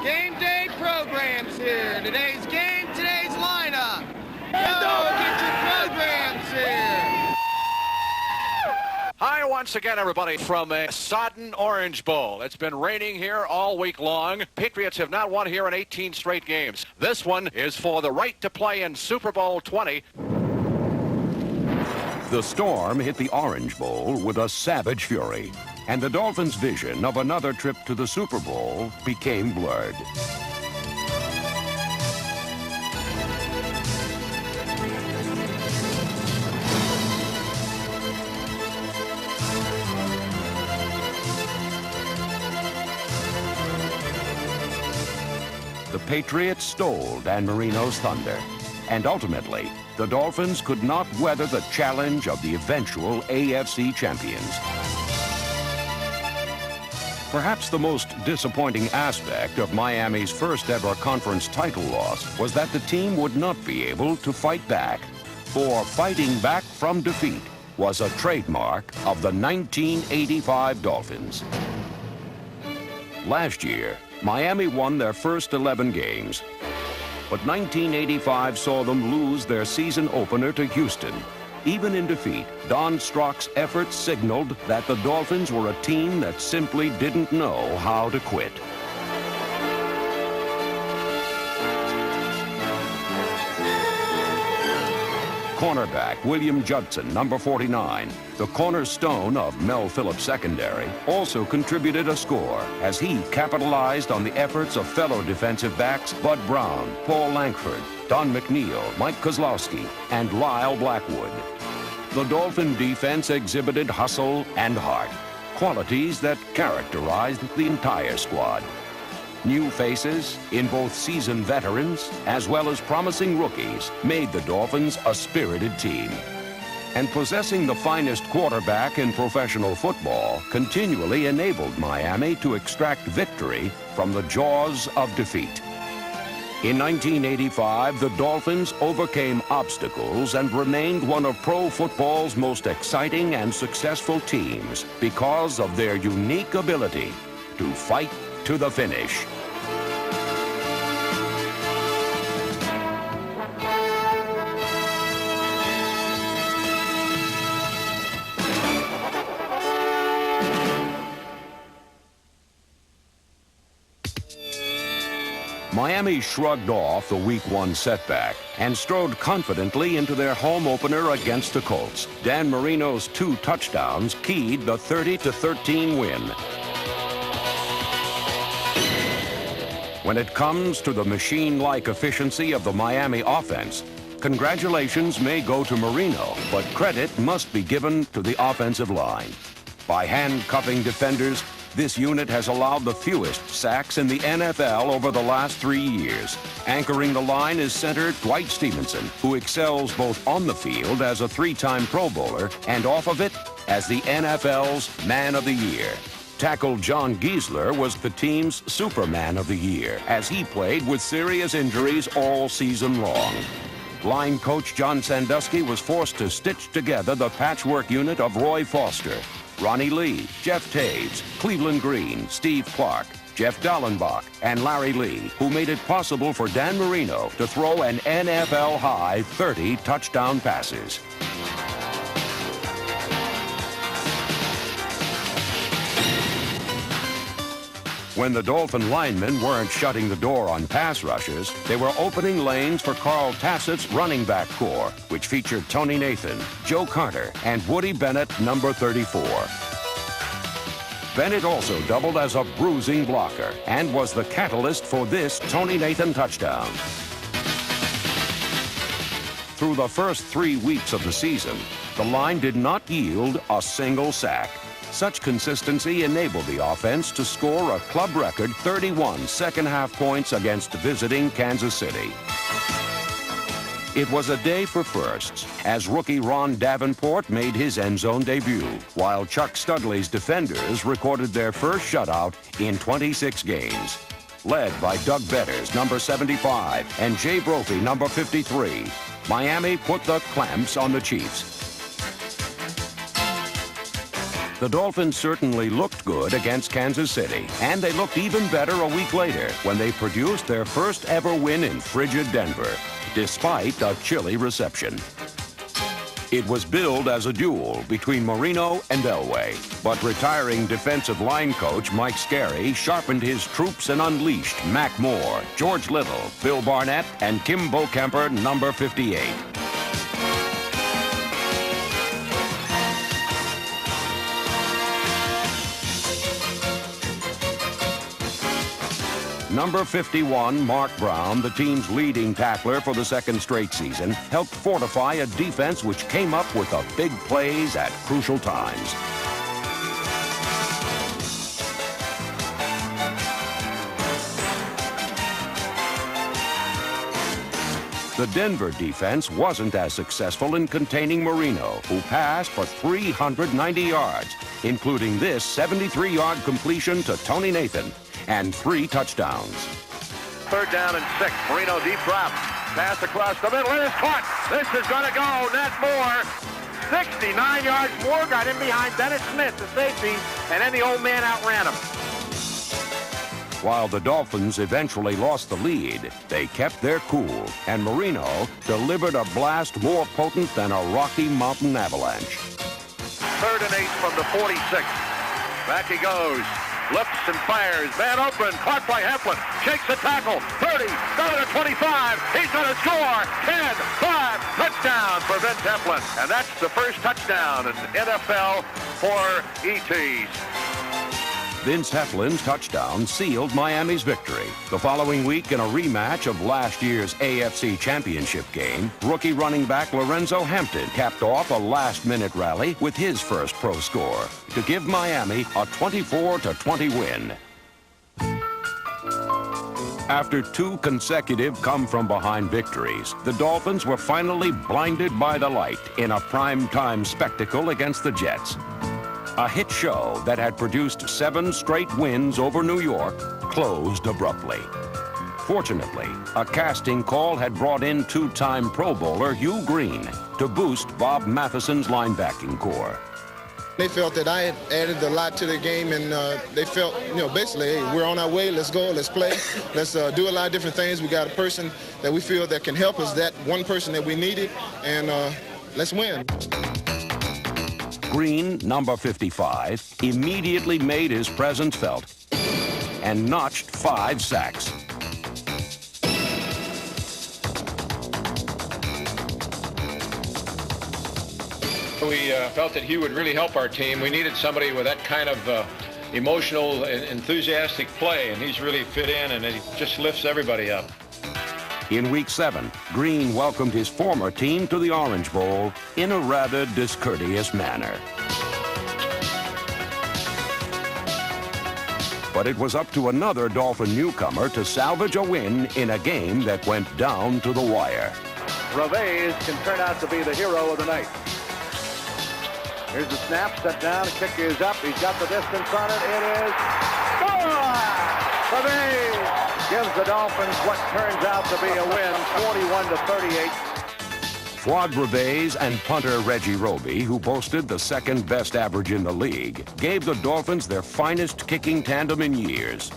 Game day programs here. Today's game, today's lineup. Go get your programs here. Hi once again, everybody, from a sodden Orange Bowl. It's been raining here all week long. Patriots have not won here in 18 straight games. This one is for the right to play in Super Bowl 20. The storm hit the Orange Bowl with a savage fury, and the Dolphins' vision of another trip to the Super Bowl became blurred. The Patriots stole Dan Marino's thunder, and ultimately, the Dolphins could not weather the challenge of the eventual AFC champions. Perhaps the most disappointing aspect of Miami's first ever conference title loss was that the team would not be able to fight back, for fighting back from defeat was a trademark of the 1985 Dolphins. Last year, Miami won their first 11 games, but 1985 saw them lose their season opener to Houston. Even in defeat, Don Strock's efforts signaled that the Dolphins were a team that simply didn't know how to quit. Cornerback William Judson, number 49, the cornerstone of Mel Phillips' secondary, also contributed a score as he capitalized on the efforts of fellow defensive backs Bud Brown, Paul Lankford, Don McNeil, Mike Kozlowski, and Lyle Blackwood. The Dolphin defense exhibited hustle and heart, qualities that characterized the entire squad. New faces in both seasoned veterans as well as promising rookies made the Dolphins a spirited team. And possessing the finest quarterback in professional football continually enabled Miami to extract victory from the jaws of defeat. In 1985, the Dolphins overcame obstacles and remained one of pro football's most exciting and successful teams because of their unique ability to fight to the finish. Miami shrugged off the Week 1 setback and strode confidently into their home opener against the Colts. Dan Marino's 2 touchdowns keyed the 30-13 win. When it comes to the machine-like efficiency of the Miami offense, congratulations may go to Marino, but credit must be given to the offensive line. By handcuffing defenders, this unit has allowed the fewest sacks in the NFL over the last 3 years. Anchoring the line is center Dwight Stevenson, who excels both on the field as a 3-time Pro Bowler and off of it as the NFL's Man of the Year. Tackle John Giesler was the team's Superman of the Year, as he played with serious injuries all season long. Line coach John Sandusky was forced to stitch together the patchwork unit of Roy Foster, Ronnie Lee, Jeff Taves, Cleveland Green, Steve Clark, Jeff Dallenbach, and Larry Lee, who made it possible for Dan Marino to throw an NFL-high 30 touchdown passes. When the Dolphin linemen weren't shutting the door on pass rushers, they were opening lanes for Carl Tassett's running back corps, which featured Tony Nathan, Joe Carter, and Woody Bennett, number 34. Bennett also doubled as a bruising blocker and was the catalyst for this Tony Nathan touchdown. Through the first 3 weeks of the season, the line did not yield a single sack. Such consistency enabled the offense to score a club record 31 second-half points against visiting Kansas City. It was a day for firsts, as rookie Ron Davenport made his end-zone debut, while Chuck Studley's defenders recorded their first shutout in 26 games. Led by Doug Betters, number 75, and Jay Brophy, number 53, Miami put the clamps on the Chiefs. The Dolphins certainly looked good against Kansas City, and they looked even better a week later when they produced their first ever win in frigid Denver, despite a chilly reception. It was billed as a duel between Marino and Elway, but retiring defensive line coach Mike Scarry sharpened his troops and unleashed Mac Moore, George Little, Bill Barnett, and Kim Bokemper, number 58. Number 51, Mark Brown, the team's leading tackler for the second straight season, helped fortify a defense which came up with the big plays at crucial times. The Denver defense wasn't as successful in containing Marino, who passed for 390 yards, including this 73-yard completion to Tony Nathan, and 3 touchdowns. 3rd down and 6. Marino deep drop. Pass across the middle. It is caught. This is going to go. Net Moore. 69 yards. Moore got in behind Dennis Smith, the safety, and then the old man outran him. While the Dolphins eventually lost the lead, they kept their cool, and Marino delivered a blast more potent than a Rocky Mountain avalanche. 3rd and 8 from the 46. Back he goes. Looks and fires. Man open. Caught by Heflin. Shakes the tackle. 30. Go to 25. He's going to score. 10. 5. Touchdown for Vince Heflin. And that's the first touchdown in NFL for ETs. Vince Heflin's touchdown sealed Miami's victory. The following week, in a rematch of last year's AFC Championship game, rookie running back Lorenzo Hampton capped off a last-minute rally with his first pro score to give Miami a 24-20 win. After 2 consecutive come-from-behind victories, the Dolphins were finally blinded by the light in a prime-time spectacle against the Jets. A hit show that had produced 7 straight wins over New York closed abruptly. Fortunately, a casting call had brought in 2-time Pro Bowler Hugh Green to boost Bob Matheson's linebacking core. They felt that I had added a lot to the game, and they felt, basically, hey, we're on our way, let's go, let's play, let's do a lot of different things. We got a person that we feel that can help us, that one person that we needed, and let's win. Green, number 55, immediately made his presence felt and notched 5 sacks. We felt that Hugh would really help our team. We needed somebody with that kind of emotional and enthusiastic play, and he's really fit in, and he just lifts everybody up. In Week 7, Green welcomed his former team to the Orange Bowl in a rather discourteous manner. But it was up to another Dolphin newcomer to salvage a win in a game that went down to the wire. Revés can turn out to be the hero of the night. Here's the snap, set down, the kick is up, he's got the distance on it, it is score! Revés gives the Dolphins what turns out to be a win, 41-38. Fuad Revés and punter Reggie Roby, who boasted the 2nd best average in the league, gave the Dolphins their finest kicking tandem in years.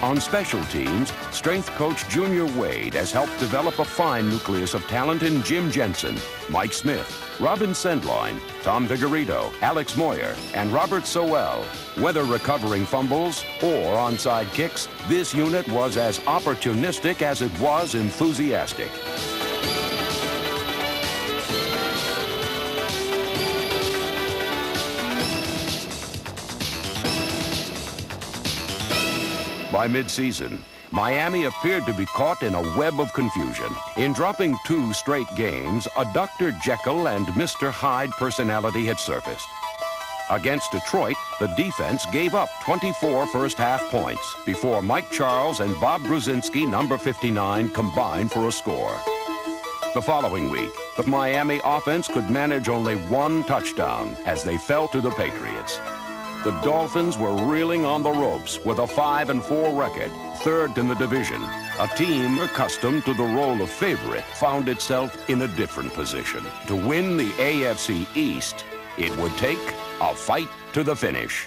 On special teams, strength coach Junior Wade has helped develop a fine nucleus of talent in Jim Jensen, Mike Smith, Robin Sendloin, Tom Vigorito, Alex Moyer, and Robert Sowell. Whether recovering fumbles or onside kicks, this unit was as opportunistic as it was enthusiastic. By mid-season, Miami appeared to be caught in a web of confusion. In dropping 2 straight games, a Dr. Jekyll and Mr. Hyde personality had surfaced. Against Detroit, the defense gave up 24 first-half points before Mike Charles and Bob Brzezinski, number 59, combined for a score. The following week, the Miami offense could manage only 1 touchdown as they fell to the Patriots. The Dolphins were reeling on the ropes with a 5-4 record, 3rd in the division. A team accustomed to the role of favorite found itself in a different position. To win the AFC East It would take a fight to the finish.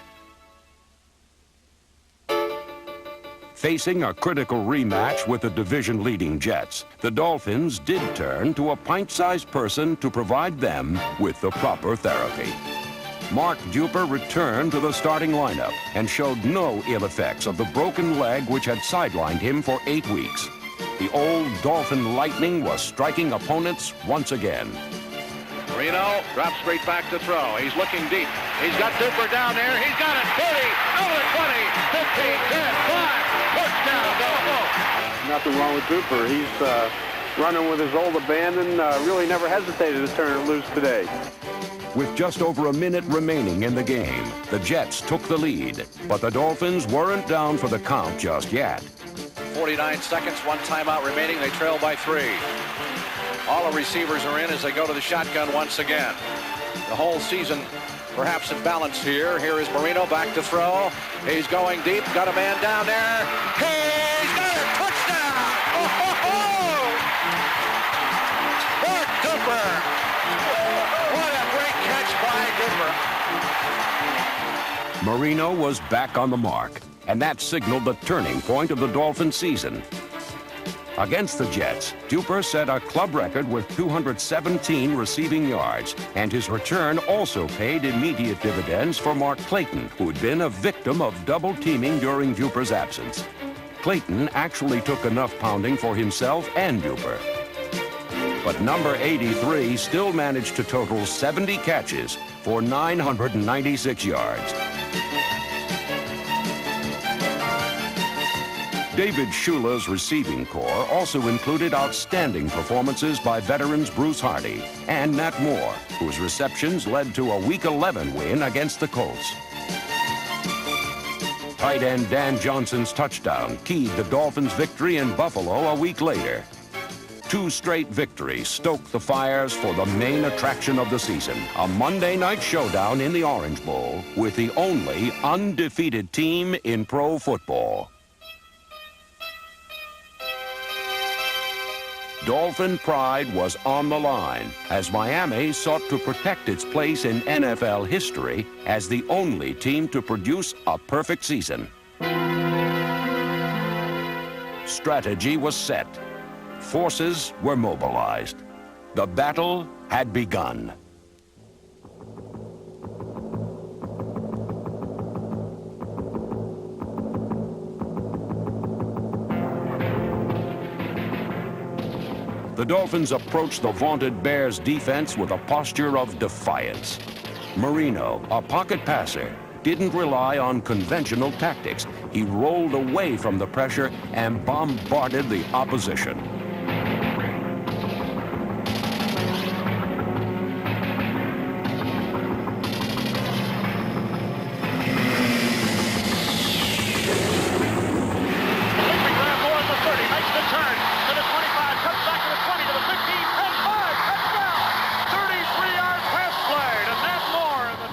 Facing a critical rematch with the division-leading Jets, the Dolphins did turn to a pint-sized person to provide them with the proper therapy. Mark Duper returned to the starting lineup and showed no ill effects of the broken leg which had sidelined him for 8 weeks. The old Dolphin Lightning was striking opponents once again. Marino drops straight back to throw. He's looking deep. He's got Duper down there. He's got it. 30, over 20, 15, 10, 5. Touchdown, Dolphins. Nothing wrong with Duper. He's running with his old abandon. Really never hesitated to turn it loose today. With just over a minute remaining in the game, the Jets took the lead, but the Dolphins weren't down for the count just yet. 49 seconds, 1 timeout remaining. They trail by 3. All the receivers are in as they go to the shotgun once again. The whole season perhaps in balance here. Here is Marino back to throw. He's going deep, got a man down there. He's got a touchdown! Oh-ho-ho! Mark Duper! What a great catch by Duper. Marino was back on the mark, and that signaled the turning point of the Dolphins season. Against the Jets, Duper set a club record with 217 receiving yards, and his return also paid immediate dividends for Mark Clayton, who'd been a victim of double teaming during Duper's absence. Clayton actually took enough pounding for himself and Duper. But number 83 still managed to total 70 catches for 996 yards. David Shula's receiving corps also included outstanding performances by veterans Bruce Hardy and Nat Moore, whose receptions led to a Week 11 win against the Colts. Tight end Dan Johnson's touchdown keyed the Dolphins' victory in Buffalo a week later. 2 straight victories stoked the fires for the main attraction of the season, a Monday night showdown in the Orange Bowl with the only undefeated team in pro football. Dolphin pride was on the line as Miami sought to protect its place in NFL history as the only team to produce a perfect season. Strategy was set. Forces were mobilized. The battle had begun. The Dolphins approached the vaunted Bears defense with a posture of defiance. Marino, a pocket passer, didn't rely on conventional tactics. He rolled away from the pressure and bombarded the opposition.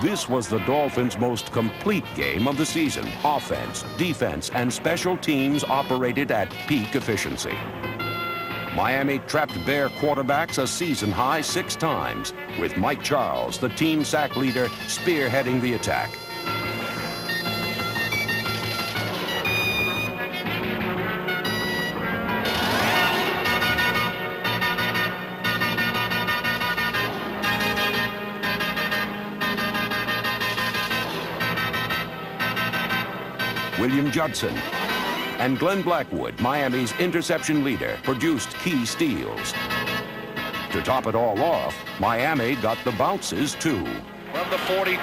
This was the Dolphins' most complete game of the season. Offense, defense, and special teams operated at peak efficiency. Miami trapped Bear quarterbacks a season-high 6 times, with Mike Charles, the team sack leader, spearheading the attack. William Judson and Glenn Blackwood, Miami's interception leader, produced key steals. To top it all off, Miami got the bounces too. From the 42.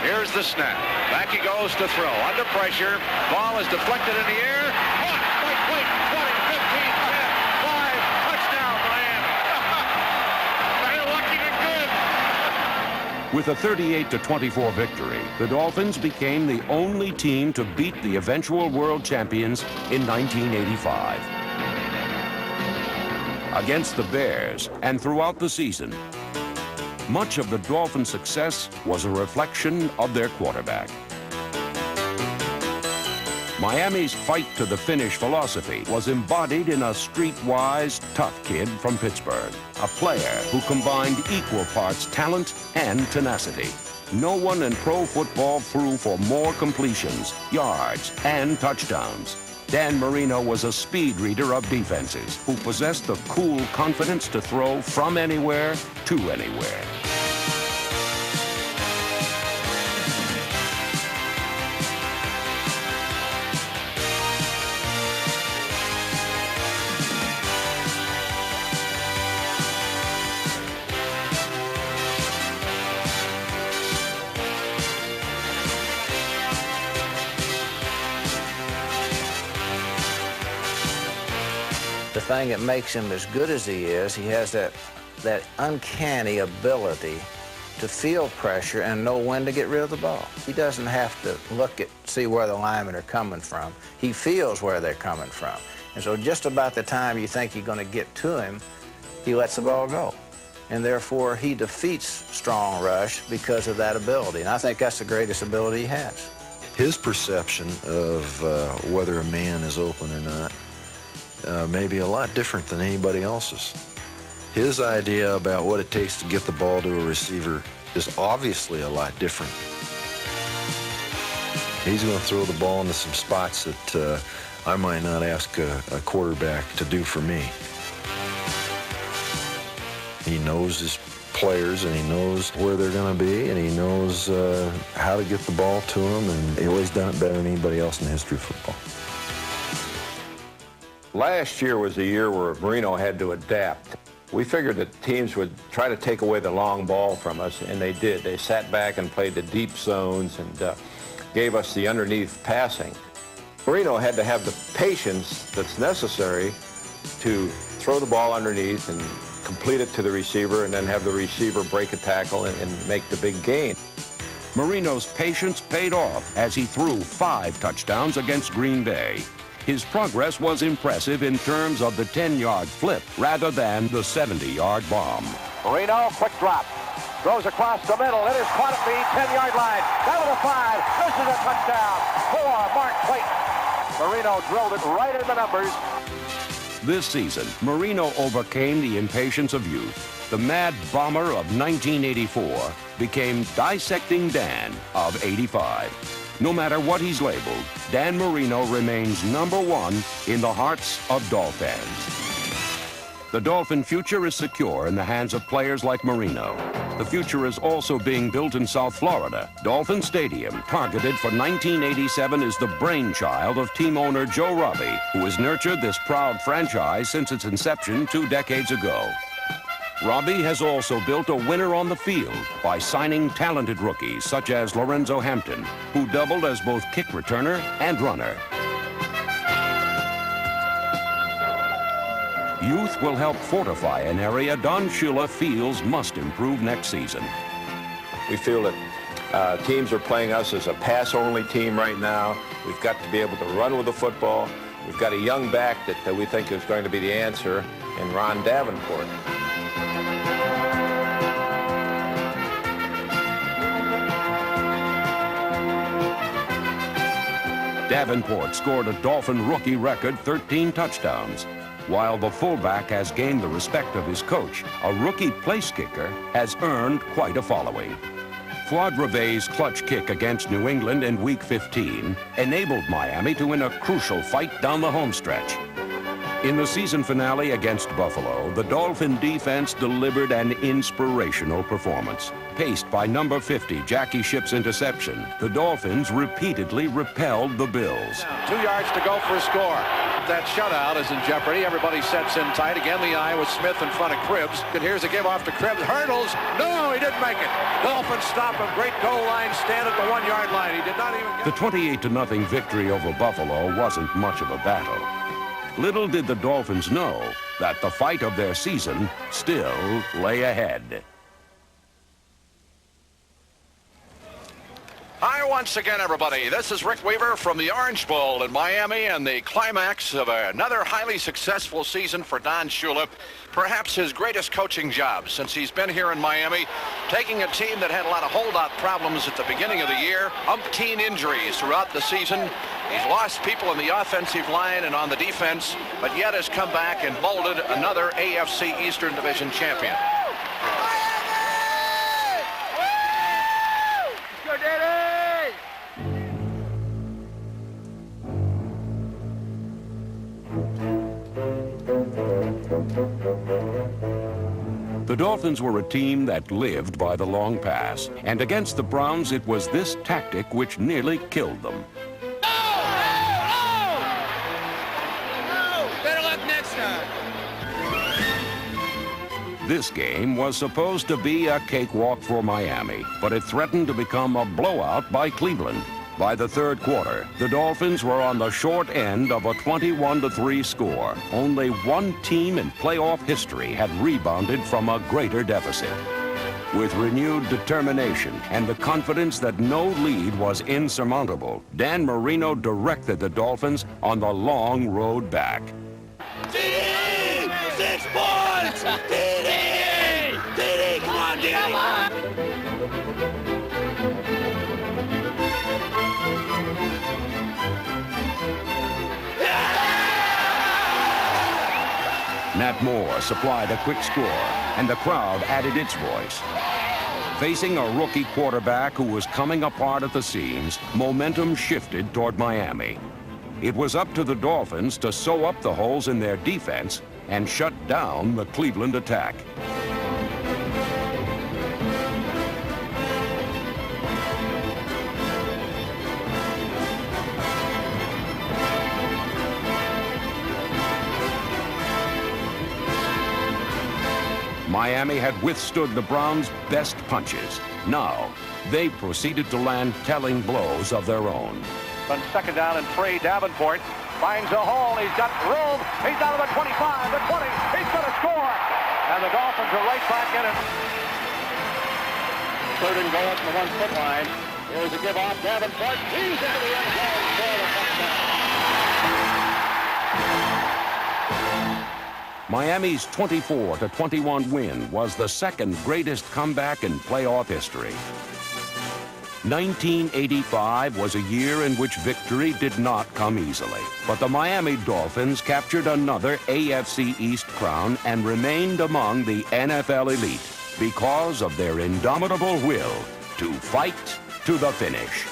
Here's the snap. Back he goes to throw. Under pressure. Ball is deflected in the air. Caught by Clayton. 20, 15, 10, 5. Touchdown, Miami. They're looking good. With a 38-24 victory, the Dolphins became the only team to beat the eventual world champions in 1985. Against the Bears and throughout the season, much of the Dolphins' success was a reflection of their quarterback. Miami's fight-to-the-finish philosophy was embodied in a streetwise, tough kid from Pittsburgh, a player who combined equal parts talent and tenacity. No one in pro football threw for more completions, yards, and touchdowns. Dan Marino was a speed reader of defenses who possessed the cool confidence to throw from anywhere to anywhere. The thing that makes him as good as he has that uncanny ability to feel pressure and know when to get rid of the ball. He doesn't have to see where the linemen are coming from. He feels where they're coming from. And so just about the time you think you're going to get to him, he lets the ball go. And therefore, he defeats strong rush because of that ability. And I think that's the greatest ability he has. His perception of whether a man is open or not may be a lot different than anybody else's. His idea about what it takes to get the ball to a receiver is obviously a lot different. He's going to throw the ball into some spots that I might not ask a quarterback to do for me. He knows his players, and he knows where they're going to be, and he knows how to get the ball to them, and he's always done it better than anybody else in the history of football. Last year was the year where Marino had to adapt. We figured that teams would try to take away the long ball from us, and they did. They sat back and played the deep zones and gave us the underneath passing. Marino had to have the patience that's necessary to throw the ball underneath and complete it to the receiver, and then have the receiver break a tackle and make the big gain. Marino's patience paid off as he threw 5 touchdowns against Green Bay. His progress was impressive in terms of the 10-yard flip rather than the 70-yard bomb. Marino, quick drop. Throws across the middle. It is caught at the 10-yard line. Down to the 5. This is a touchdown for Mark Clayton. Marino drilled it right in the numbers. This season, Marino overcame the impatience of youth. The Mad Bomber of 1984 became Dissecting Dan of 85. No matter what he's labeled, Dan Marino remains #1 in the hearts of Dolphins. The Dolphin future is secure in the hands of players like Marino. The future is also being built in South Florida. Dolphin Stadium, targeted for 1987, is the brainchild of team owner Joe Robbie, who has nurtured this proud franchise since its inception 2 decades ago. Robbie has also built a winner on the field by signing talented rookies such as Lorenzo Hampton, who doubled as both kick returner and runner. Youth will help fortify an area Don Shula feels must improve next season. We feel that teams are playing us as a pass-only team right now. We've got to be able to run with the football. We've got a young back that we think is going to be the answer in Ron Davenport. Davenport scored a Dolphin rookie record 13 touchdowns, while the fullback has gained the respect of his coach. A rookie place kicker has earned quite a following. Fuad Reve's clutch kick against New England in Week 15 enabled Miami to win a crucial fight down the home stretch. In the season finale against Buffalo, the Dolphin defense delivered an inspirational performance. Paced by number 50, Jackie Shipp's interception, the Dolphins repeatedly repelled the Bills. 2 yards to go for a score. That shutout is in jeopardy. Everybody sets in tight. Again, the eye with Smith in front of Cribbs. And here's a give off to Cribbs. Hurdles. No, he didn't make it. Dolphins stop him. Great goal line stand at the 1-yard line. He did not even get... The 28-0 victory over Buffalo wasn't much of a battle. Little did the Dolphins know that the fight of their season still lay ahead. Hi once again, everybody. This is Rick Weaver from the Orange Bowl in Miami and the climax of another highly successful season for Don Shula. Perhaps his greatest coaching job since he's been here in Miami, taking a team that had a lot of holdout problems at the beginning of the year, umpteen injuries throughout the season, He's lost people in the offensive line and on the defense, but yet has come back and molded another AFC Eastern Division champion. The Dolphins were a team that lived by the long pass, and against the Browns it was this tactic which nearly killed them. Better luck next time. This game was supposed to be a cakewalk for Miami, but it threatened to become a blowout by Cleveland. By the third quarter, the Dolphins were on the short end of a 21-3 score. Only one team in playoff history had rebounded from a greater deficit. With renewed determination and the confidence that no lead was insurmountable, Dan Marino directed the Dolphins on the long road back. TD! 6 points! TD! TD! Come on, TD! Come on! Nat Moore supplied a quick score, and the crowd added its voice. Facing a rookie quarterback who was coming apart at the seams, momentum shifted toward Miami. It was up to the Dolphins to sew up the holes in their defense and shut down the Cleveland attack. Miami had withstood the Browns' best punches. Now, they proceeded to land telling blows of their own. On second down and 3, Davenport finds a hole. He's got room. He's down to the 25, the 20. He's going to score. And the Dolphins are right back in it. Third and goal at the 1-foot line. Here's a give off. Davenport. He's into the end zone for the touchdown. Miami's 24-21 win was the second greatest comeback in playoff history. 1985 was a year in which victory did not come easily, but the Miami Dolphins captured another AFC East crown and remained among the NFL elite because of their indomitable will to fight to the finish.